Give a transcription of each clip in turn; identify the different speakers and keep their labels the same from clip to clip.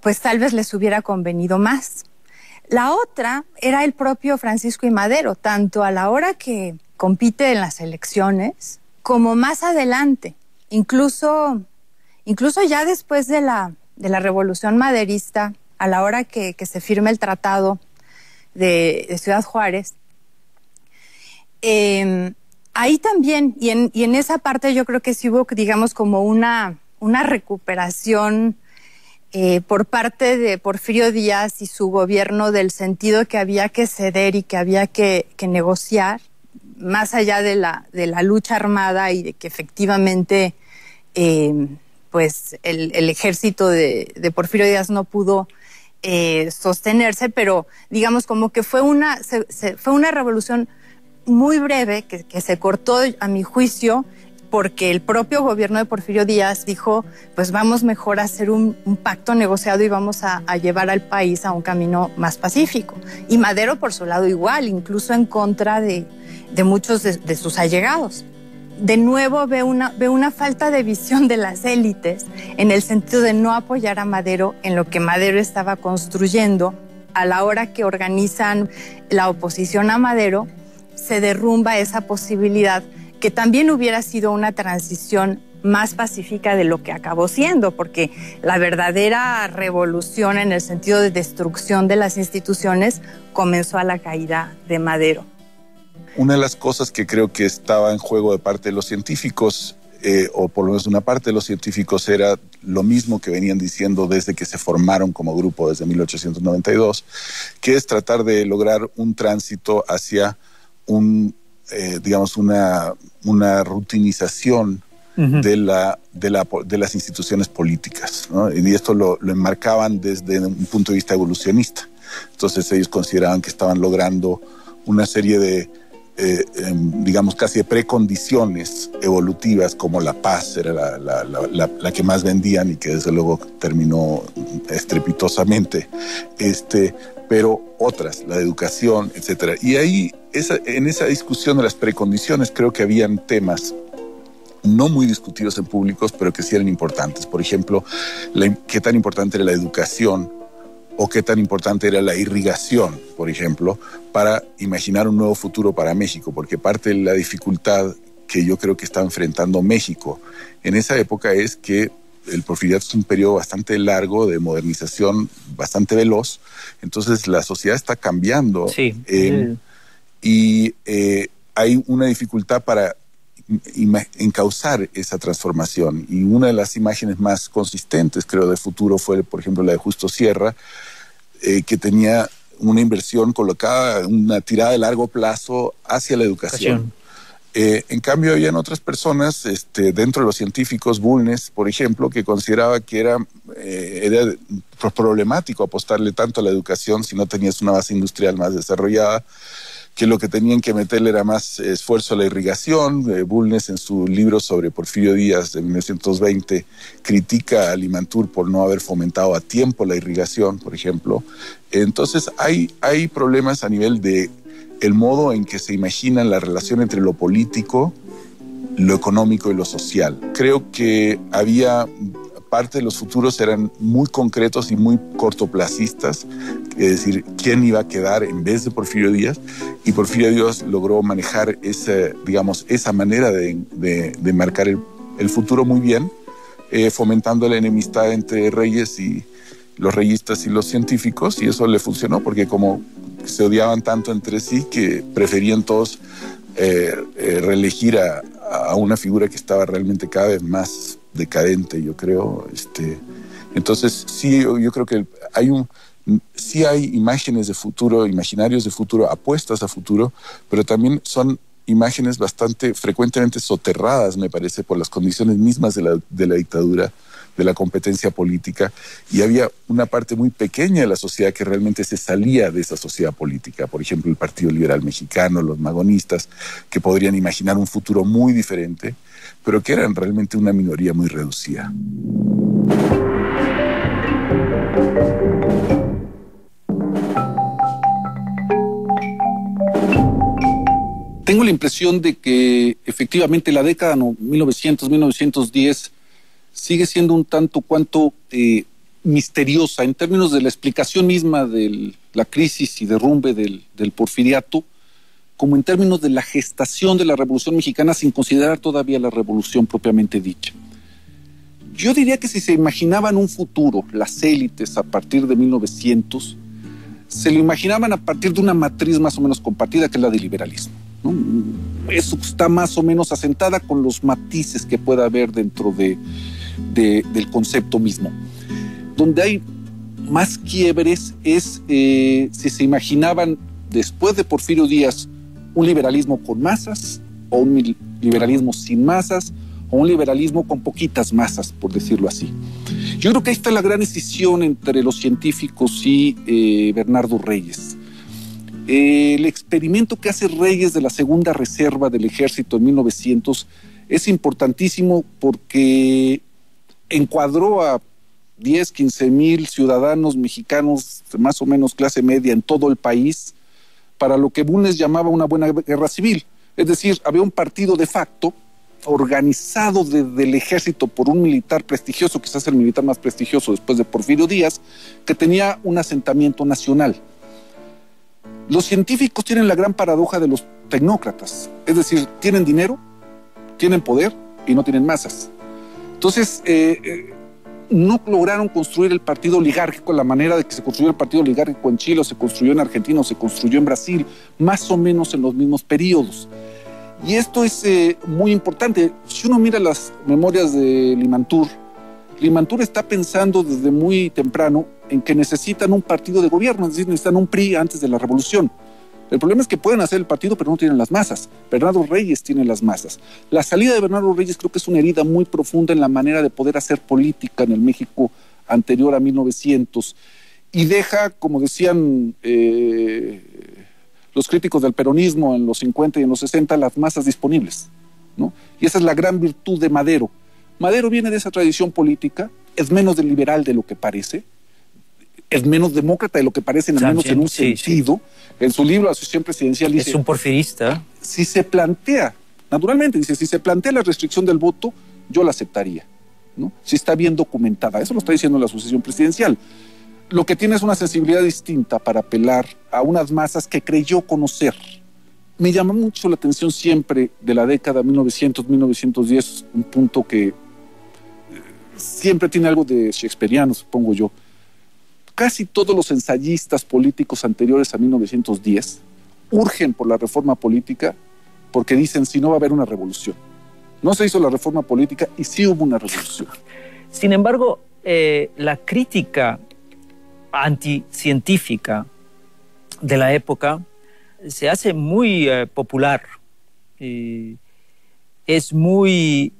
Speaker 1: pues tal vez les hubiera convenido más. La otra era el propio Francisco I. Madero, tanto a la hora que compite en las elecciones como más adelante, incluso ya después de la Revolución Maderista, a la hora que se firme el tratado de Ciudad Juárez. Ahí también, y en esa parte yo creo que sí hubo, digamos, como una recuperación por parte de Porfirio Díaz y su gobierno, del sentido que había que ceder y que había que negociar, más allá de la lucha armada, y de que efectivamente pues el ejército de Porfirio Díaz no pudo sostenerse, pero digamos como que fue una revolución muy breve que se cortó, a mi juicio, porque el propio gobierno de Porfirio Díaz dijo, pues vamos mejor a hacer un pacto negociado y vamos a llevar al país a un camino más pacífico. Y Madero, por su lado, igual, incluso en contra de muchos de sus allegados. De nuevo ve una falta de visión de las élites, en el sentido de no apoyar a Madero en lo que Madero estaba construyendo. A la hora que organizan la oposición a Madero, se derrumba esa posibilidad, que también hubiera sido una transición más pacífica de lo que acabó siendo, porque la verdadera revolución, en el sentido de destrucción de las instituciones, comenzó a la caída de Madero.
Speaker 2: Una de las cosas que creo que estaba en juego de parte de los científicos, o por lo menos una parte de los científicos, era lo mismo que venían diciendo desde que se formaron como grupo desde 1892, que es tratar de lograr un tránsito hacia digamos, una rutinización de las instituciones políticas, ¿no? Y esto lo enmarcaban desde un punto de vista evolucionista. Entonces ellos consideraban que estaban logrando una serie de, digamos, casi de precondiciones evolutivas, como la paz era la que más vendían, y que desde luego terminó estrepitosamente, pero otras, la educación, etcétera. Y ahí, en esa discusión de las precondiciones, creo que habían temas no muy discutidos en públicos, pero que sí eran importantes. Por ejemplo, qué tan importante era la educación, o qué tan importante era la irrigación, por ejemplo, para imaginar un nuevo futuro para México, porque parte de la dificultad que yo creo que está enfrentando México en esa época es que el porfiriato es un periodo bastante largo de modernización, bastante veloz. Entonces la sociedad está cambiando.
Speaker 3: Sí.
Speaker 2: Y hay una dificultad para encauzar esa transformación. Y una de las imágenes más consistentes, creo, de futuro fue, por ejemplo, la de Justo Sierra, que tenía una inversión colocada, una tirada de largo plazo hacia la educación. En cambio, habían otras personas, dentro de los científicos, Bulnes, por ejemplo, que consideraba que era problemático apostarle tanto a la educación si no tenías una base industrial más desarrollada, que lo que tenían que meterle era más esfuerzo a la irrigación. Bulnes, en su libro sobre Porfirio Díaz de 1920, critica a Limantur por no haber fomentado a tiempo la irrigación, por ejemplo. Entonces hay problemas a nivel de el modo en que se imagina la relación entre lo político, lo económico y lo social. Creo que había parte de los futuros eran muy concretos y muy cortoplacistas, es decir, quién iba a quedar en vez de Porfirio Díaz, y Porfirio Díaz logró manejar esa manera de marcar el futuro muy bien, fomentando la enemistad entre reyes y los reyistas y los científicos, y eso le funcionó porque como se odiaban tanto entre sí que preferían todos reelegir a una figura que estaba realmente cada vez más decadente, yo creo. Entonces sí, yo creo que sí hay imágenes de futuro, imaginarios de futuro, apuestas a futuro, pero también son imágenes bastante frecuentemente soterradas, me parece, por las condiciones mismas de la dictadura, de la competencia política, y había una parte muy pequeña de la sociedad que realmente se salía de esa sociedad política. Por ejemplo, el Partido Liberal Mexicano, los magonistas, que podrían imaginar un futuro muy diferente, pero que eran realmente una minoría muy reducida.
Speaker 4: Tengo la impresión de que efectivamente la década 1900-1910 sigue siendo un tanto cuanto misteriosa en términos de la explicación misma de la crisis y derrumbe del porfiriato, como en términos de la gestación de la Revolución Mexicana sin considerar todavía la revolución propiamente dicha. Yo diría que si se imaginaban un futuro, las élites a partir de 1900, se lo imaginaban a partir de una matriz más o menos compartida, que es la del liberalismo, ¿no? Eso está más o menos asentada con los matices que pueda haber dentro del concepto mismo. Donde hay más quiebres es si se imaginaban después de Porfirio Díaz un liberalismo con masas o un liberalismo sin masas o un liberalismo con poquitas masas, por decirlo así. Yo creo que ahí está la gran decisión entre los científicos y Bernardo Reyes. El experimento que hace Reyes de la segunda reserva del ejército en 1900 es importantísimo porque encuadró a 10, 15 mil ciudadanos mexicanos de más o menos clase media en todo el país para lo que Bulnes llamaba una buena guerra civil. Es decir, había un partido de facto organizado desde el ejército por un militar prestigioso, quizás el militar más prestigioso después de Porfirio Díaz, que tenía un asentamiento nacional. Los científicos tienen la gran paradoja de los tecnócratas, es decir, tienen dinero, tienen poder y no tienen masas. Entonces, no lograron construir el partido oligárquico la manera de que se construyó el partido oligárquico en Chile, o se construyó en Argentina, o se construyó en Brasil, más o menos en los mismos periodos. Y esto es muy importante. Si uno mira las memorias de Limantour, Limantour está pensando desde muy temprano en que necesitan un partido de gobierno, es decir, necesitan un PRI antes de la revolución. El problema es que pueden hacer el partido, pero no tienen las masas. Bernardo Reyes tiene las masas. La salida de Bernardo Reyes creo que es una herida muy profunda en la manera de poder hacer política en el México anterior a 1900. Y deja, como decían los críticos del peronismo en los 50 y en los 60, las masas disponibles, ¿no? Y esa es la gran virtud de Madero. Madero viene de esa tradición política, es menos liberal de lo que parece, es menos demócrata de lo que parece, al menos en un sentido. Sí. En su libro, La Asociación Presidencial, dice...
Speaker 3: Es un porfirista.
Speaker 4: Si se plantea, naturalmente, dice, si se plantea la restricción del voto, yo la aceptaría, ¿no? Si está bien documentada. Eso lo está diciendo la Asociación Presidencial. Lo que tiene es una sensibilidad distinta para apelar a unas masas que creyó conocer. Me llama mucho la atención siempre de la década 1900-1910, un punto que siempre tiene algo de shakespeariano, supongo yo. Casi todos los ensayistas políticos anteriores a 1910 urgen por la reforma política porque dicen, si no va a haber una revolución. No se hizo la reforma política y sí hubo una revolución.
Speaker 3: Sin embargo, la crítica anticientífica de la época se hace muy popular. Es muy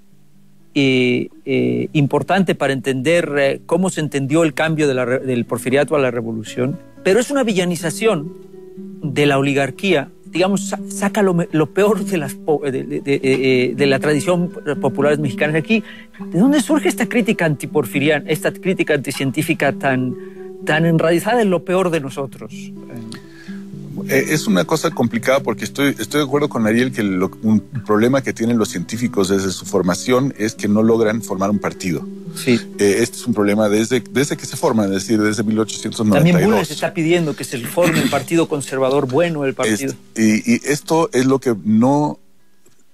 Speaker 3: importante para entender cómo se entendió el cambio del porfiriato a la revolución, pero es una villanización de la oligarquía, digamos, saca lo peor de la tradición popular mexicana. Aquí, ¿de dónde surge esta crítica antiporfiriana, esta crítica anticientífica tan enraizada en lo peor de nosotros?
Speaker 2: Es una cosa complicada porque estoy de acuerdo con Ariel que un problema que tienen los científicos desde su formación es que no logran formar un partido.
Speaker 3: Sí.
Speaker 2: Este es un problema desde que se forman, es decir, desde 1892.
Speaker 3: También Bulnes está pidiendo que se forme el partido conservador bueno, el partido.
Speaker 2: Y esto es lo que no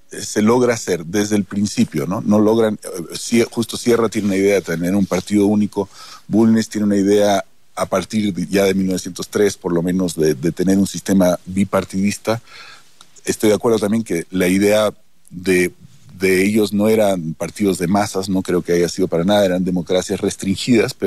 Speaker 2: se logra hacer desde el principio, ¿no? No logran, justo Sierra tiene una idea de tener un partido único, Bulnes tiene una idea a partir ya de 1903, por lo menos, de tener un sistema bipartidista. Estoy de acuerdo también que la idea de ellos no eran partidos de masas, no creo que haya sido para nada, eran democracias restringidas, pero